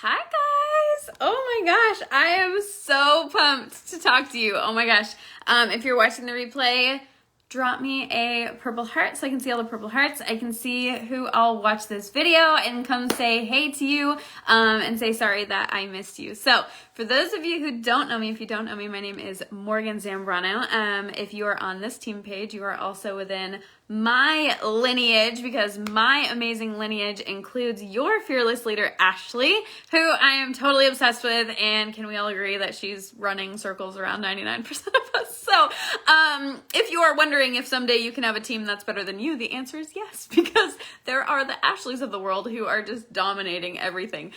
Hi guys! Oh my gosh, I am so pumped to talk to you. Oh my gosh. If you're watching the replay, drop me a purple heart so I can see all the purple hearts. I can see who all watched this video and come say hey to you and say sorry that I missed you. So for those of you who don't know me, if you don't know me, my name is Morgan Zambrano. If you are on this team page, you are also within my lineage, because my amazing lineage includes your fearless leader, Ashley, who I am totally obsessed with, and can we all agree that she's running circles around 99% of us? So if you are wondering if someday you can have a team that's better than you, the answer is yes, because there are the Ashleys of the world who are just dominating everything.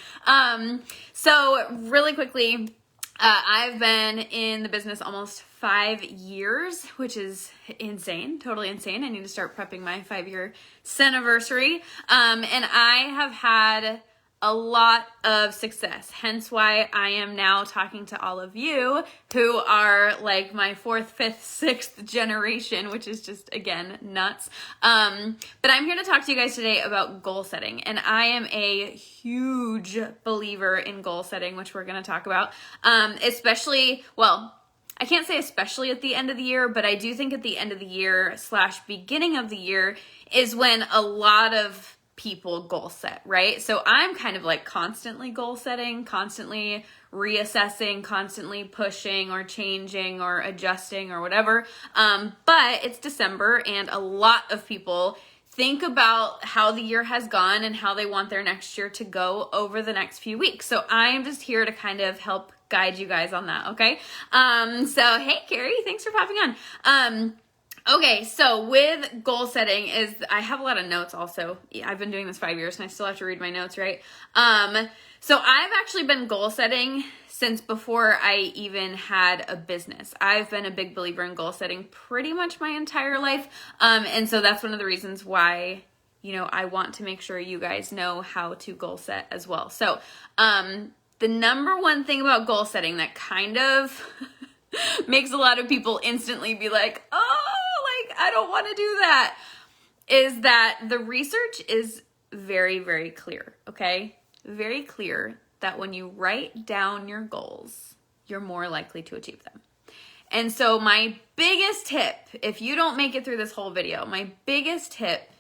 So really quickly, I've been in the business almost 5 years, which is insane, totally insane. I need to start prepping my 5-year anniversary. And I have had a lot of success, hence why I am now talking to all of you who are like my 4th, 5th, 6th generation, which is just, again, nuts. But I'm here to talk to you guys today about goal setting, and I am a huge believer in goal setting, which we're going to talk about, especially, well, I can't say especially at the end of the year, but I do think at the end of the year / beginning of the year is when a lot of people goal set, right? So I'm kind of like constantly goal setting, constantly reassessing, constantly pushing or changing or adjusting or whatever. But it's December and a lot of people think about how the year has gone and how they want their next year to go over the next few weeks. So I'm just here to kind of help guide you guys on that, okay? So hey, Carrie, thanks for popping on. Okay, so with goal setting I have a lot of notes also. I've been doing this 5 years and I still have to read my notes, right? So I've actually been goal setting since before I even had a business. I've been a big believer in goal setting pretty much my entire life. And so that's one of the reasons why, I want to make sure you guys know how to goal set as well. So, the number one thing about goal setting that kind of makes a lot of people instantly be like, I don't want to do that, is that the research is very, very clear, okay? Very clear that when you write down your goals, you're more likely to achieve them. And so my biggest tip, if you don't make it through this whole video, my biggest tip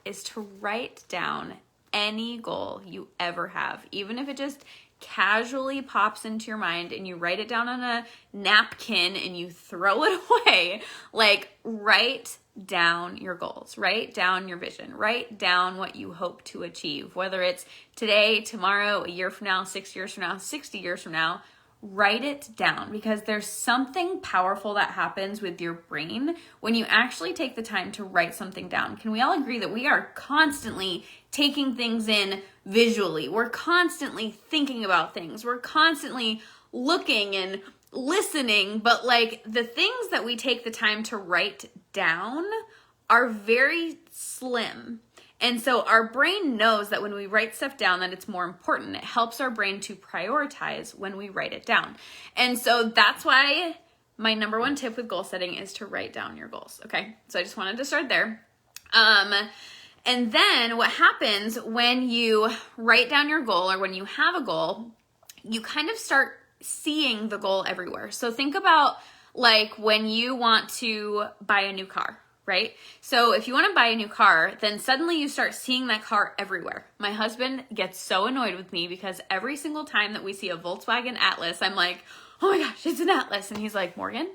is to write down any goal you ever have, even if it just casually pops into your mind and you write it down on a napkin and you throw it away. Like, write down your goals, write down your vision, write down what you hope to achieve, whether it's today, tomorrow, a year from now, 6 years from now, 60 years from now. Write it down, because there's something powerful that happens with your brain when you actually take the time to write something down. Can we all agree that we are constantly taking things in visually? We're constantly thinking about things. We're constantly looking and listening, but like the things that we take the time to write down are very slim. And so our brain knows that when we write stuff down, that it's more important. It helps our brain to prioritize when we write it down. And so that's why my number one tip with goal setting is to write down your goals. Okay. So I just wanted to start there. And then what happens when you write down your goal, or when you have a goal, you kind of start seeing the goal everywhere. So think about like when you want to buy a new car, right? So if you want to buy a new car, then suddenly you start seeing that car everywhere. My husband gets so annoyed with me because every single time that we see a Volkswagen Atlas, I'm like, oh my gosh, it's an Atlas. And he's like, Morgan,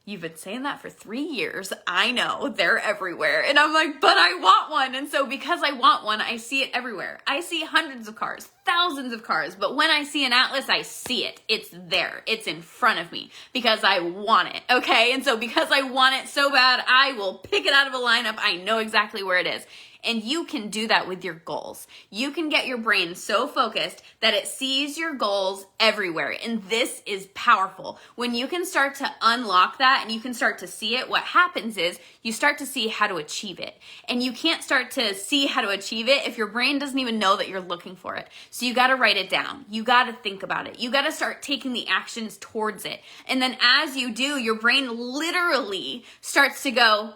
you've been saying that for 3 years. I know, they're everywhere. And I'm like, but I want one. And so because I want one, I see it everywhere. I see hundreds of cars, thousands of cars. But when I see an Atlas, I see it. It's there. It's in front of me because I want it. Okay. And so because I want it so bad, I will pick it out of a lineup. I know exactly where it is. And you can do that with your goals. You can get your brain so focused that it sees your goals everywhere. And this is powerful. When you can start to unlock that and you can start to see it, what happens is you start to see how to achieve it. And you can't start to see how to achieve it if your brain doesn't even know that you're looking for it. So you got to write it down. You got to think about it. You got to start taking the actions towards it. And then as you do, your brain literally starts to go,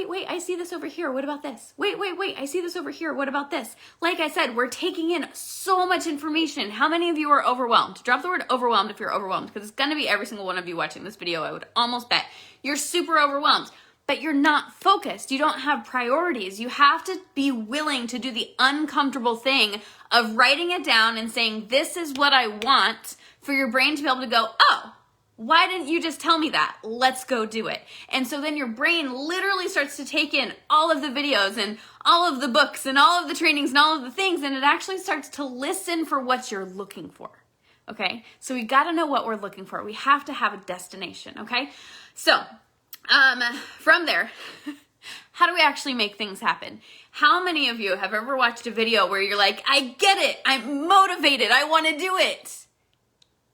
wait, I see this over here. What about this? Wait, I see this over here. What about this? Like I said, we're taking in so much information. How many of you are overwhelmed? Drop the word overwhelmed if you're overwhelmed, because it's going to be every single one of you watching this video. I would almost bet you're super overwhelmed, but you're not focused. You don't have priorities. You have to be willing to do the uncomfortable thing of writing it down and saying, this is what I want, for your brain to be able to go, oh, why didn't you just tell me that? Let's go do it. And so then your brain literally starts to take in all of the videos and all of the books and all of the trainings and all of the things, and it actually starts to listen for what you're looking for. Okay? So we got to know what we're looking for. We have to have a destination. Okay? So from there, how do we actually make things happen? How many of you have ever watched a video where you're like, I get it. I'm motivated. I want to do it.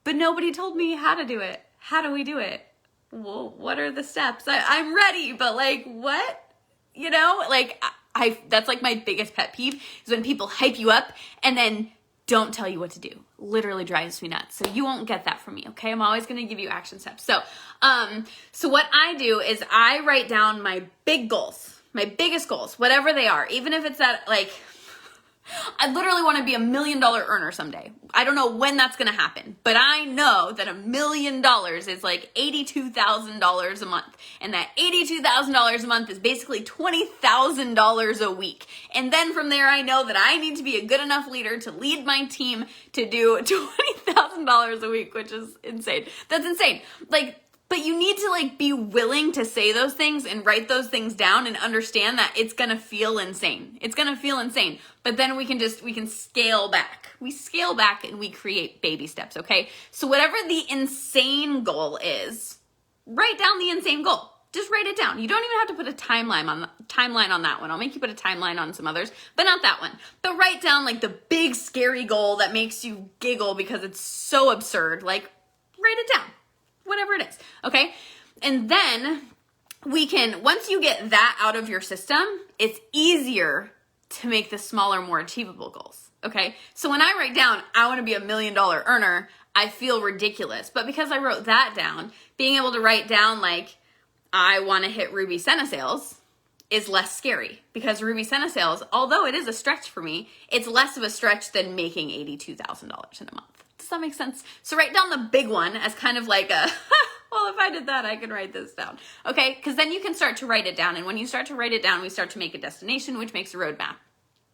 But nobody told me how to do it. How do we do it? Well, what are the steps? I'm ready, but like, what? You know, like that's like my biggest pet peeve is when people hype you up and then don't tell you what to do. Literally drives me nuts. So you won't get that from me, okay? I'm always going to give you action steps. So what I do is I write down my big goals, my biggest goals, whatever they are, even if it's that like, I literally want to be $1 million earner someday. I don't know when that's going to happen, but I know that $1 million is like $82,000 a month. And that $82,000 a month is basically $20,000 a week. And then from there, I know that I need to be a good enough leader to lead my team to do $20,000 a week, which is insane. That's insane. But you need to like be willing to say those things and write those things down and understand that it's going to feel insane. It's going to feel insane. But then we can scale back. We scale back and we create baby steps, okay? So whatever the insane goal is, write down the insane goal. Just write it down. You don't even have to put a timeline on that one. I'll make you put a timeline on some others, but not that one. But write down like the big scary goal that makes you giggle because it's so absurd. Like, write it down. Whatever it is, okay? And then once you get that out of your system, it's easier to make the smaller, more achievable goals, okay? So when I write down, I want to be $1 million earner, I feel ridiculous. But because I wrote that down, being able to write down like, I want to hit Ruby Senna sales is less scary, because Ruby Senna sales, although it is a stretch for me, it's less of a stretch than making $82,000 in a month. Does that make sense? So write down the big one as kind of like a, well, if I did that, I could write this down. Okay? Because then you can start to write it down. And when you start to write it down, we start to make a destination, which makes a roadmap.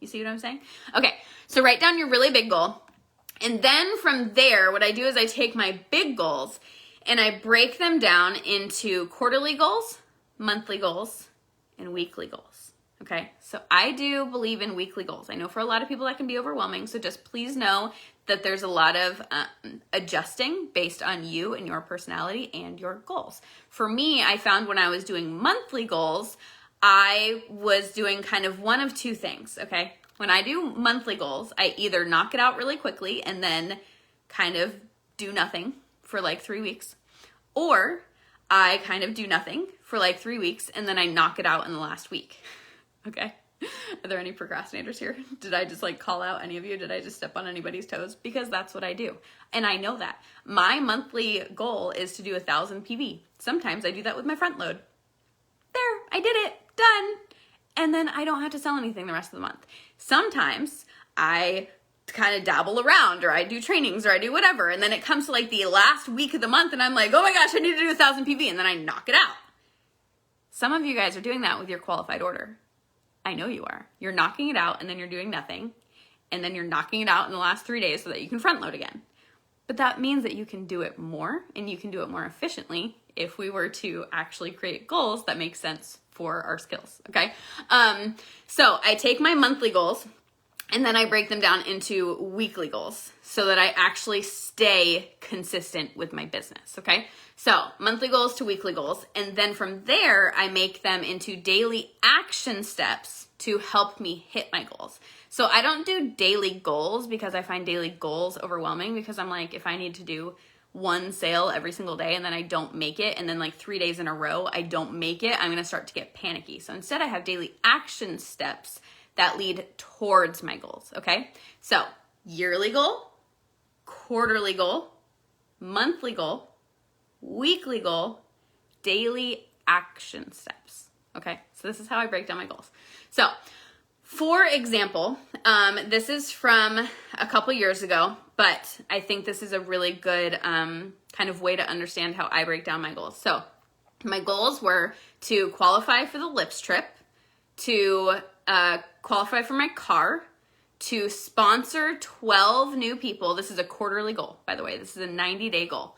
You see what I'm saying? Okay. So write down your really big goal. And then from there, what I do is I take my big goals and I break them down into quarterly goals, monthly goals, and weekly goals. Okay? So I do believe in weekly goals. I know for a lot of people that can be overwhelming. So just please know that there's a lot of adjusting based on you and your personality and your goals. For me, I found when I was doing monthly goals, I was doing kind of one of two things, okay? When I do monthly goals, I either knock it out really quickly and then kind of do nothing for like 3 weeks, or I kind of do nothing for like 3 weeks and then I knock it out in the last week, okay? Are there any procrastinators here? Did I just like call out any of you? Did I just step on anybody's toes? Because that's what I do. And I know that. My monthly goal is to do 1,000 PV. Sometimes I do that with my front load. There, I did it, done. And then I don't have to sell anything the rest of the month. Sometimes I kind of dabble around, or I do trainings, or I do whatever. And then it comes to like the last week of the month and I'm like, oh my gosh, I need to do 1,000 PV. And then I knock it out. Some of you guys are doing that with your qualified order. I know you are. You're knocking it out and then you're doing nothing. And then you're knocking it out in the last 3 days so that you can front load again. But that means that you can do it more and you can do it more efficiently if we were to actually create goals that make sense for our skills, okay? So I take my monthly goals and then I break them down into weekly goals so that I actually stay consistent with my business, okay? So monthly goals to weekly goals. And then from there, I make them into daily action steps to help me hit my goals. So I don't do daily goals because I find daily goals overwhelming, because I'm like, if I need to do one sale every single day and then I don't make it, and then like 3 days in a row I don't make it, I'm going to start to get panicky. So instead I have daily action steps that lead towards my goals, okay? So yearly goal, quarterly goal, monthly goal, weekly goal, daily action steps, Okay, so this is how I break down my goals. So, for example, this is from a couple years ago, but I think this is a really good kind of way to understand how I break down my goals. So, my goals were to qualify for the Lips trip, to qualify for my car, to sponsor 12 new people. This is a quarterly goal, by the way. This is a 90-day goal.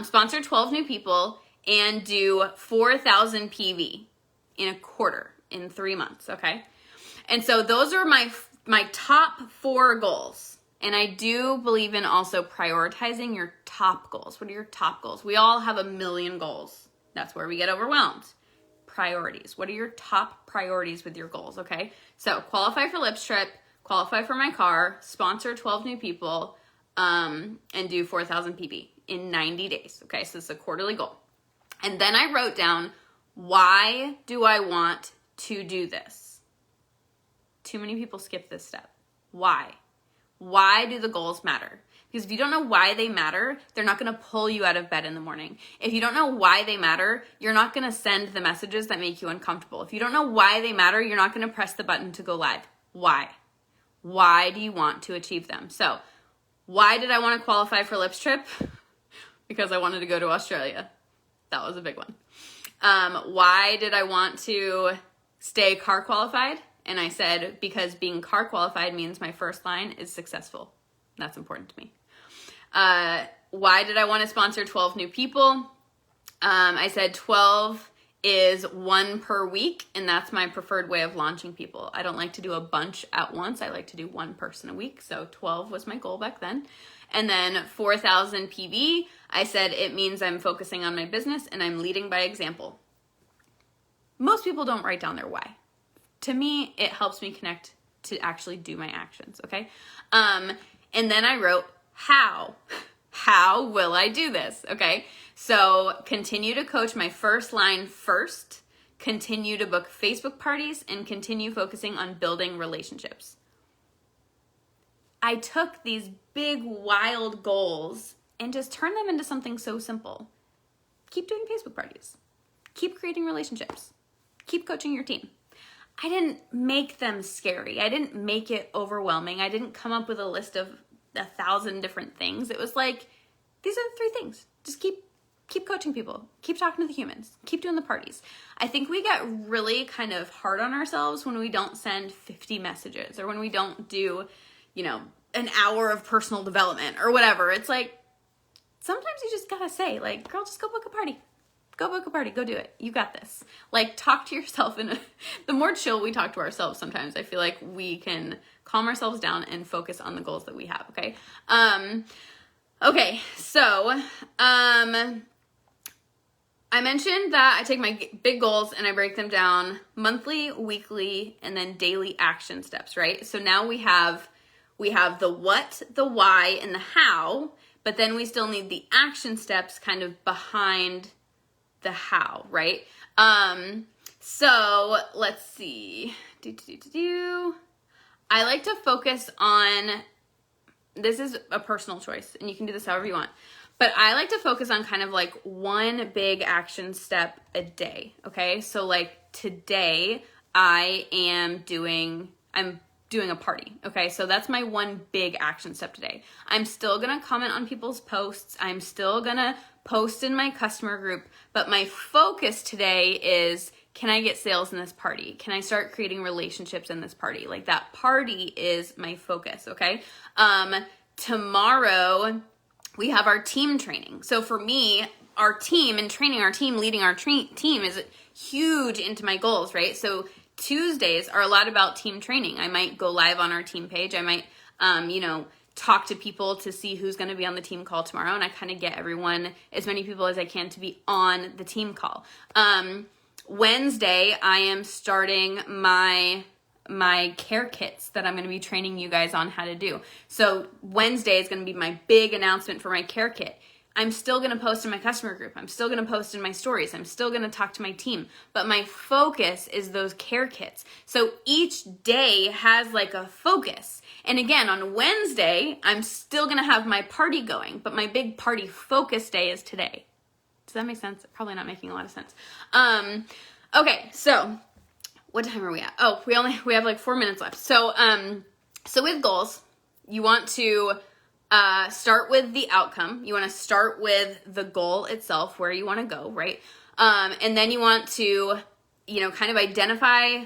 Sponsor 12 new people and do 4,000 PV in a quarter, in 3 months, okay? And so those are my top 4 goals. And I do believe in also prioritizing your top goals. What are your top goals? We all have a million goals. That's where we get overwhelmed. Priorities. What are your top priorities with your goals, okay? So qualify for Lips trip, qualify for my car, sponsor 12 new people, and do 4,000 PB in 90 days. Okay, so it's a quarterly goal. And then I wrote down, why do I want to do this? Too many people skip this step. Why? Why do the goals matter? Because if you don't know why they matter, they're not going to pull you out of bed in the morning. If you don't know why they matter, you're not going to send the messages that make you uncomfortable. If you don't know why they matter, you're not going to press the button to go live. Why? Why do you want to achieve them? So, why did I want to qualify for Lips trip? Because I wanted to go to Australia. That was a big one. Why did I want to stay car qualified? And I said, because being car qualified means my first line is successful. That's important to me. Why did I want to sponsor 12 new people? I said 12 is 1 per week, and that's my preferred way of launching people. I don't like to do a bunch at once. I like to do 1 person a week. So 12 was my goal back then. And then 4,000 PV, I said it means I'm focusing on my business and I'm leading by example. Most people don't write down their why. To me, it helps me connect to actually do my actions, okay? And then I wrote, how? How will I do this, okay? So continue to coach my first line first, continue to book Facebook parties, and continue focusing on building relationships. I took these big, wild goals and just turned them into something so simple. Keep doing Facebook parties. Keep creating relationships. Keep coaching your team. I didn't make them scary. I didn't make it overwhelming. I didn't come up with a list of 1,000 different things. It was like, these are the 3 things. Just keep coaching people. Keep talking to the humans. Keep doing the parties. I think we get really kind of hard on ourselves when we don't send 50 messages or when we don't do, an hour of personal development or whatever. It's like, sometimes you just gotta say, like, girl, just go book a party. Go book a party. Go do it. You got this. Like, talk to yourself. The more chill we talk to ourselves sometimes, I feel like we can calm ourselves down and focus on the goals that we have, okay? Okay, so I mentioned that I take my big goals and I break them down monthly, weekly, and then daily action steps, right? So now we have the what, the why, and the how, but then we still need the action steps kind of behind the how, right? So let's see. I like to focus on, this is a personal choice, and you can do this however you want, but I like to focus on kind of like 1 big action step a day, okay? So like today I'm doing a party, okay? So that's my 1 big action step today. I'm still gonna comment on people's posts. I'm still gonna post in my customer group, but my focus today is, can I get sales in this party? Can I start creating relationships in this party? Like, that party is my focus, okay? Tomorrow we have our team training. So for me, our team and training our team, leading our team is huge into my goals, right? So Tuesdays are a lot about team training. I might go live on our team page. I might, talk to people to see who's going to be on the team call tomorrow. And I kind of get everyone, as many people as I can, to be on the team call. Wednesday, I am starting my care kits that I'm going to be training you guys on how to do. So Wednesday is going to be my big announcement for my care kit. I'm still going to post in my customer group. I'm still going to post in my stories. I'm still going to talk to my team. But my focus is those care kits. So each day has like a focus. And again, on Wednesday, I'm still going to have my party going. But my big party focus day is today. Does that make sense? Probably not making a lot of sense. Okay, so what time are we at? Oh, we have like 4 minutes left. So with goals, you want to start with the outcome. You want to start with the goal itself, where you want to go, right? And then you want to, kind of identify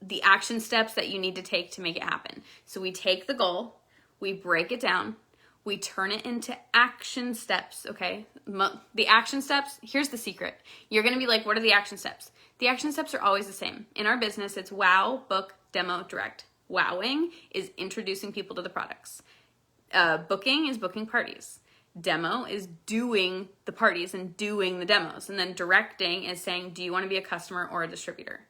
the action steps that you need to take to make it happen. So we take the goal, we break it down, we turn it into action steps, okay? The action steps, here's the secret. You're gonna be like, what are the action steps? The action steps are always the same. In our business, it's wow, book, demo, direct. Wowing is introducing people to the products. Booking is booking parties. Demo is doing the parties and doing the demos. And then directing is saying, do you want to be a customer or a distributor?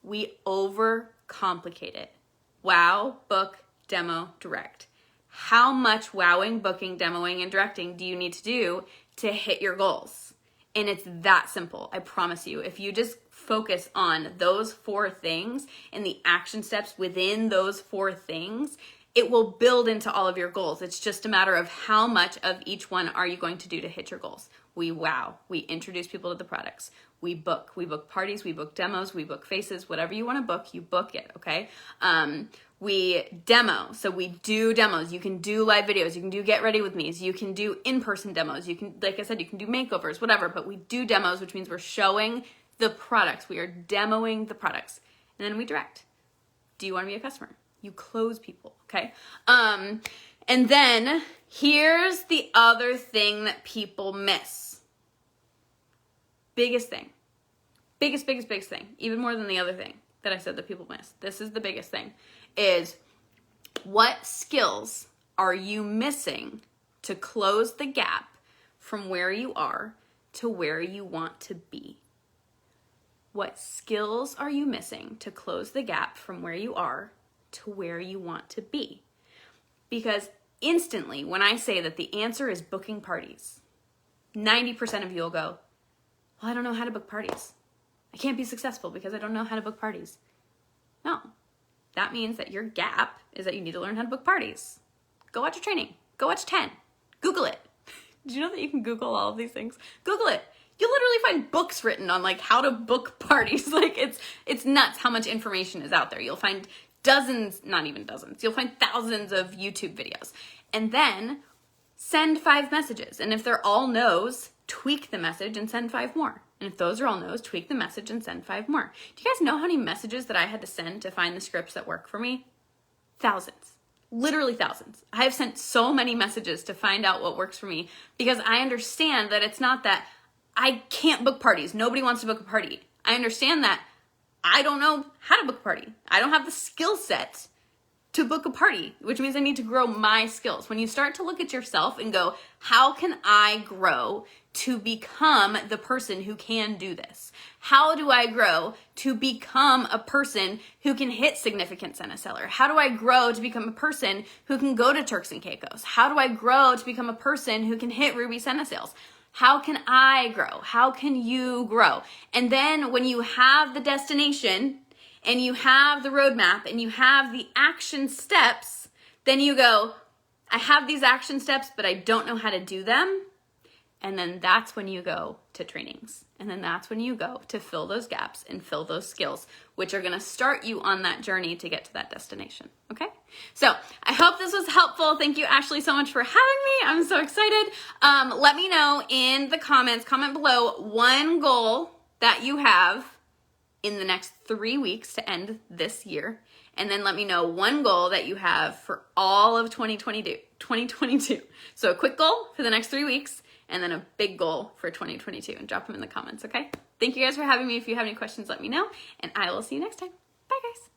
We overcomplicate it. Wow, book, demo, direct. How much wowing, booking, demoing, and directing do you need to do to hit your goals? And it's that simple, I promise you. If you just focus on those 4 things and the action steps within those 4 things, it will build into all of your goals. It's just a matter of how much of each one are you going to do to hit your goals. We wow, we introduce people to the products. We book parties, we book demos, we book faces, whatever you want to book, you book it, okay? We demo, so we do demos. You can do live videos, you can do get ready with me's, you can do in-person demos, you can, like I said, you can do makeovers, whatever, but we do demos, which means we're showing the products. We are demoing the products. And then we direct. Do you want to be a customer? You close people, okay? And then here's the other thing that people miss. Biggest thing. Biggest thing. Even more than the other thing that I said that people miss. This is the biggest thing. Is what skills are you missing to close the gap from where you are to where you want to be? What skills are you missing to close the gap from where you are to where you want to be? Because instantly, when I say that the answer is booking parties, 90% of you will go, well, I don't know how to book parties. I can't be successful because I don't know how to book parties. No, that means that your gap is that you need to learn how to book parties. Go watch a training. Go watch 10. Google it. Did you know that you can Google all of these things? Google it. You'll literally find books written on like how to book parties. Like it's nuts how much information is out there. You'll find dozens, not even dozens, you'll find thousands of YouTube videos. And then send 5 messages. And if they're all no's, tweak the message and send 5 more. And if those are all no's, tweak the message and send 5 more. Do you guys know how many messages that I had to send to find the scripts that work for me? Thousands. Literally thousands. I have sent so many messages to find out what works for me because I understand that it's not that I can't book parties. Nobody wants to book a party. I understand that I don't know how to book a party. I don't have the skill set to book a party, which means I need to grow my skills. When you start to look at yourself and go, how can I grow to become the person who can do this? How do I grow to become a person who can hit significance in a seller? How do I grow to become a person who can go to Turks and Caicos? How do I grow to become a person who can hit Ruby Senna sales? How can I grow? How can you grow? And then when you have the destination and you have the roadmap and you have the action steps, then you go, I have these action steps, but I don't know how to do them. And then that's when you go to trainings. And then that's when you go to fill those gaps and fill those skills, which are gonna start you on that journey to get to that destination, okay? So I hope this was helpful. Thank you, Ashley, so much for having me. I'm so excited. Let me know in the comments, comment below, one goal that you have in the next 3 weeks to end this year. And then let me know one goal that you have for all of 2022. So a quick goal for the next 3 weeks, and then a big goal for 2022, and drop them in the comments, okay? Thank you guys for having me. If you have any questions, let me know, and I will see you next time. Bye, guys.